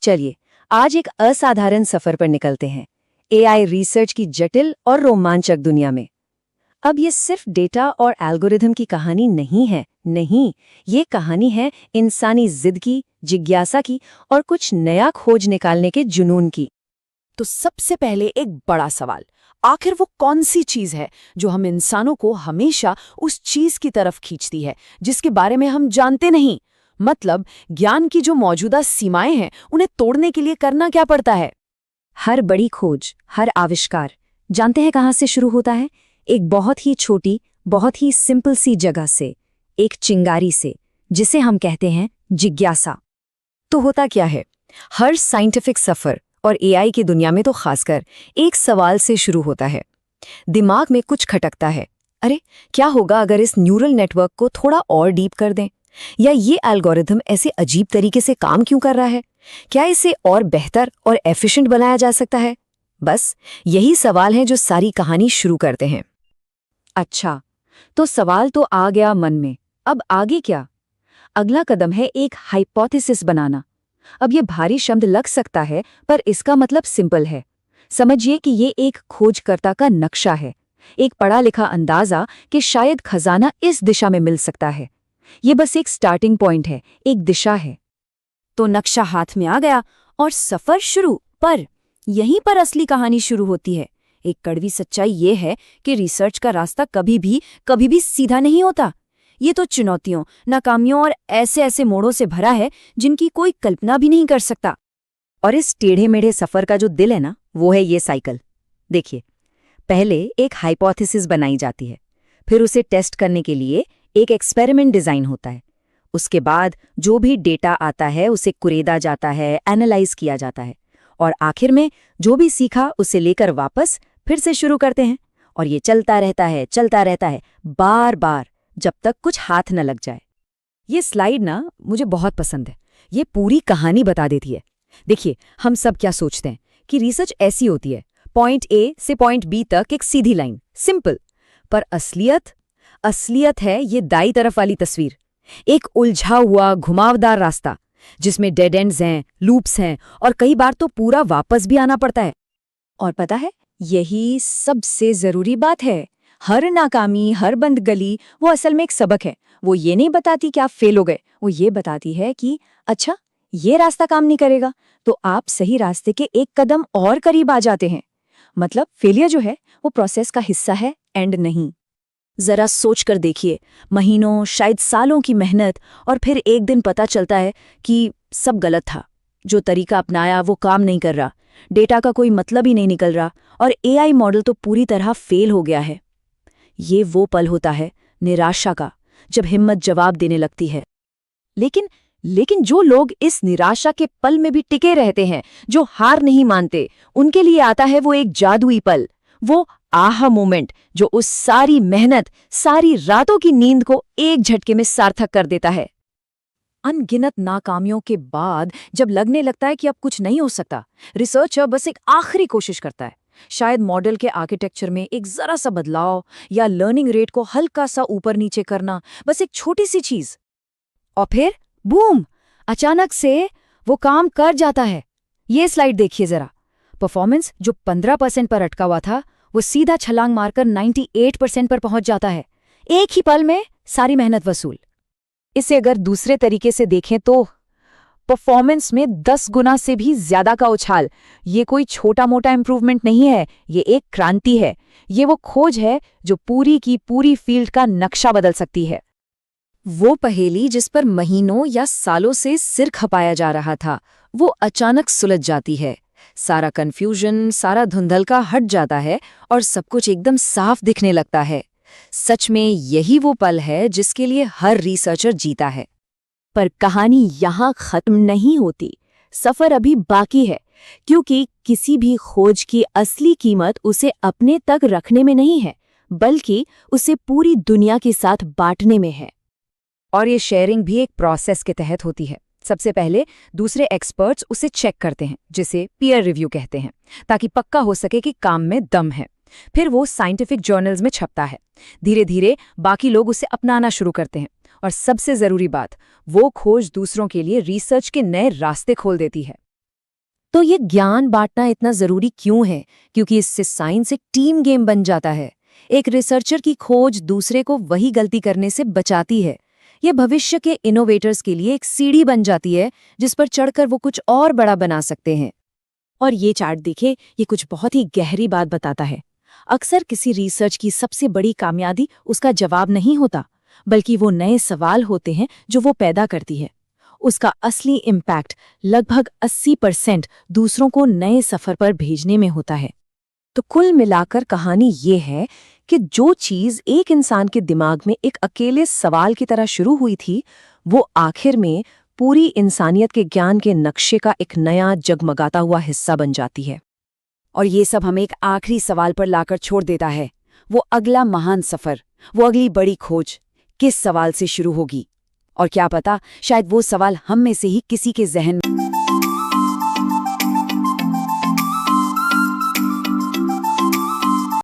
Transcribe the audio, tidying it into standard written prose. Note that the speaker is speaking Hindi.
चलिए आज एक असाधारण सफर पर निकलते हैं एआई रिसर्च की जटिल और रोमांचक दुनिया में। अब ये सिर्फ डेटा और एल्गोरिथम की कहानी नहीं है, नहीं, ये कहानी है इंसानी जिद की, जिज्ञासा की और कुछ नया खोज निकालने के जुनून की। तो सबसे पहले एक बड़ा सवाल, आखिर वो कौन सी चीज है जो हम इंसानों को हमेशा उस चीज की तरफ खींचती है जिसके बारे में हम जानते नहीं? मतलब ज्ञान की जो मौजूदा सीमाएं हैं उन्हें तोड़ने के लिए करना क्या पड़ता है? हर बड़ी खोज, हर आविष्कार, जानते हैं कहाँ से शुरू होता है? एक बहुत ही छोटी, बहुत ही सिंपल सी जगह से, एक चिंगारी से, जिसे हम कहते हैं जिज्ञासा। तो होता क्या है? हर साइंटिफिक सफर और एआई की दुनिया में तो खासकर एक सवाल से शुरू होता है। दिमाग में कुछ खटकता है, अरे क्या होगा अगर इस न्यूरल नेटवर्क को थोड़ा और डीप कर दें? या ये एल्गोरिथम ऐसे अजीब तरीके से काम क्यों कर रहा है? क्या इसे और बेहतर और एफिशिएंट बनाया जा सकता है? बस यही सवाल है जो सारी कहानी शुरू करते हैं। अच्छा, तो सवाल तो आ गया मन में, अब आगे क्या? अगला कदम है एक हाइपोथेसिस बनाना। अब ये भारी शब्द लग सकता है, पर इसका मतलब सिंपल है। समझिए कि ये एक खोजकर्ता का नक्शा है, एक पढ़ा लिखा अंदाजा कि शायद खजाना इस दिशा में मिल सकता है। ये बस एक स्टार्टिंग पॉइंट है, एक दिशा है। तो नक्शा हाथ में आ गया और सफर शुरू। पर यहीं पर असली कहानी शुरू होती है। एक कड़वी सच्चाई ये है कि रिसर्च का रास्ता कभी भी सीधा नहीं होता। ये तो चुनौतियों, नाकामियों और ऐसे ऐसे मोड़ों से भरा है जिनकी कोई कल्पना भी नहीं कर सकता। और इस टेढ़े मेढ़े सफर का जो दिल है ना, वो है ये साइकिल। देखिए, पहले एक हाइपोथेसिस बनाई जाती है, फिर उसे टेस्ट करने के लिए एक एक्सपेरिमेंट डिजाइन होता है। उसके बाद जो भी डेटा आता है उसे कुरेदा जाता है, एनालाइज किया जाता है, और आखिर में जो भी सीखा उसे लेकर वापस फिर से शुरू करते हैं। और ये चलता रहता है बार बार, जब तक कुछ हाथ न लग जाए। ये स्लाइड ना मुझे बहुत पसंद है। ये पूरी कहानी बता देती है। देखिए, हम सब क्या सोचते हैं कि रिसर्च ऐसी होती है, पॉइंट ए से पॉइंट बी तक एक सीधी लाइन, सिंपल। पर असलियत है ये दाई तरफ वाली तस्वीर, एक उलझा हुआ घुमावदार रास्ता जिसमें डेड एंड्स हैं, लूप्स हैं और कई बार तो पूरा वापस भी आना पड़ता है। और पता है, यही सबसे जरूरी बात है। हर नाकामी, हर बंद गली, वो असल में एक सबक है। वो ये नहीं बताती कि आप फेल हो गए, वो ये बताती है कि अच्छा, ये रास्ता काम नहीं करेगा, तो आप सही रास्ते के एक कदम और करीब आ जाते हैं। मतलब फेलियर जो है वो प्रोसेस का हिस्सा है, एंड नहीं। जरा सोच कर देखिए, महीनों शायद सालों की मेहनत, और फिर एक दिन पता चलता है कि सब गलत था। जो तरीका अपनाया वो काम नहीं कर रहा, डेटा का कोई मतलब ही नहीं निकल रहा, और एआई मॉडल तो पूरी तरह फेल हो गया है। ये वो पल होता है निराशा का, जब हिम्मत जवाब देने लगती है। लेकिन जो लोग इस निराशा के पल में भी टिके रहते हैं, जो हार नहीं मानते, उनके लिए आता है वो एक जादुई पल, वो आहा मोमेंट जो उस सारी मेहनत, सारी रातों की नींद को एक झटके में सार्थक कर देता है। अनगिनत नाकामियों के बाद जब लगने लगता है कि अब कुछ नहीं हो सकता, रिसर्चर बस एक आखिरी कोशिश करता है। शायद मॉडल के आर्किटेक्चर में एक जरा सा बदलाव, या लर्निंग रेट को हल्का सा ऊपर नीचे करना, बस एक छोटी सी चीज। और फिर बूम, अचानक से वो काम कर जाता है। ये स्लाइड देखिए जरा। परफॉर्मेंस जो 15% पर अटका हुआ था, वो सीधा छलांग मारकर 98% पर पहुंच जाता है। एक ही पल में सारी मेहनत वसूल। इसे अगर दूसरे तरीके से देखें तो परफॉर्मेंस में 10 गुना से भी ज्यादा का उछाल। ये कोई छोटा मोटा इंप्रूवमेंट नहीं है, ये एक क्रांति है। ये वो खोज है जो पूरी की पूरी फील्ड का नक्शा बदल सकती है। वो पहेली जिस पर महीनों या सालों से सिर खपाया जा रहा था, वो अचानक सुलझ जाती है। सारा कंफ्यूजन, सारा धुंधलका हट जाता है और सब कुछ एकदम साफ दिखने लगता है। सच में यही वो पल है जिसके लिए हर रिसर्चर जीता है। पर कहानी यहाँ खत्म नहीं होती। सफर अभी बाकी है, क्योंकि किसी भी खोज की असली कीमत उसे अपने तक रखने में नहीं है, बल्कि उसे पूरी दुनिया के साथ बांटने में है। और ये शेयरिंग भी एक प्रोसेस के तहत होती है। सबसे पहले दूसरे एक्सपर्ट्स उसे चेक करते हैं, जिसे पीयर रिव्यू कहते हैं, ताकि पक्का हो सके कि काम में दम है। फिर वो साइंटिफिक जर्नल्स में छपता है। धीरे धीरे बाकी लोग उसे अपनाना शुरू करते हैं, और सबसे जरूरी बात, वो खोज दूसरों के लिए रिसर्च के नए रास्ते खोल देती है। तो ये ज्ञान बांटना इतना जरूरी क्यों है? क्योंकि इससे साइंस एक टीम गेम बन जाता है। एक रिसर्चर की खोज दूसरे को वही गलती करने से बचाती है। ये भविष्य के इनोवेटर्स के लिए एक सीढ़ी बन जाती है जिस पर चढ़कर वो कुछ और बड़ा बना सकते हैं। और ये चार्ट देखें, ये कुछ बहुत ही गहरी बात बताता है। अक्सर किसी रिसर्च की सबसे बड़ी कामयाबी उसका जवाब नहीं होता, बल्कि वो नए सवाल होते हैं जो वो पैदा करती है। उसका असली इम्पैक्ट लगभग 80% दूसरों को नए सफर पर भेजने में होता है। तो कुल मिलाकर कहानी ये है कि जो चीज एक इंसान के दिमाग में एक अकेले सवाल की तरह शुरू हुई थी, वो आखिर में पूरी इंसानियत के ज्ञान के नक्शे का एक नया जगमगाता हुआ हिस्सा बन जाती है। और ये सब हमें एक आखिरी सवाल पर लाकर छोड़ देता है। वो अगला महान सफर, वो अगली बड़ी खोज किस सवाल से शुरू होगी? और क्या पता, शायद वो सवाल हम में से ही किसी के जहन में